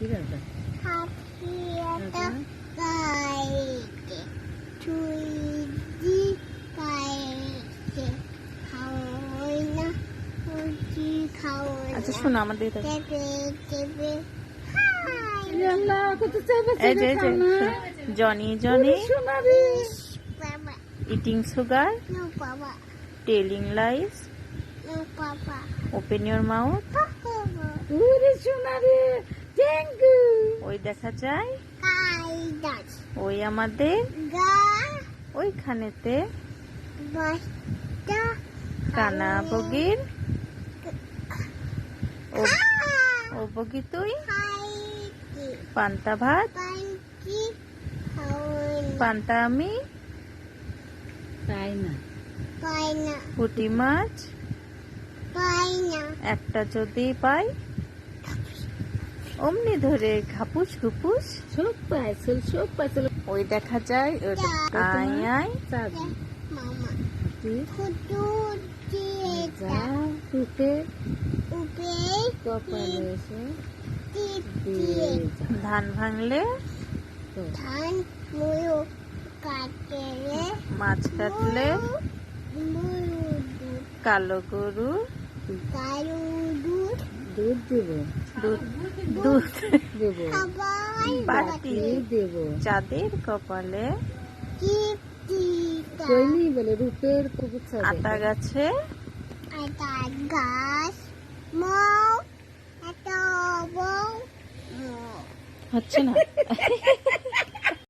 হাতি একটা গাইছে চুইদি গাইছে খাওয়াই না মুচি খাওয়াই আচ্ছা শোনো আমাদের চেপে চেপে এই যে জনি জনি বাবা ইটিং সুগার নো বাবা টেলিং লাইস নো বাবা ওপেন ইউর মাউথ ওই দেখা যায় কাইদাস ওই আমাদের গা ওইখানেতে বাস্তা কানা বগির ও বগি তুই খাইতি পান্তা ভাত পাঞ্চি খাওয়াই পান্তা আমি পাই না পুঁটি মাছ পাই না একটা যদি পাই অমনি ধরে ঘাপুস ঘুপুস সব পাইছিল ওই দেখা যায় আই আই মামা ফুটু চিটা উঠে উপে কপালে এসে দিয়ে ধান ভাঙলে ধান মুয়ো কাটলে মাছ কাটলে মুয়ো দুধ কালো গরু কালো দুধ দুধ দেব দুধ দুধ দেব খাবার বাটি দেব চাঁদের কপালে চিটা কইনি বলে রূপের কবুতর আতা গাছে একটা গাছ মৌ একটা বউ হচ্ছে না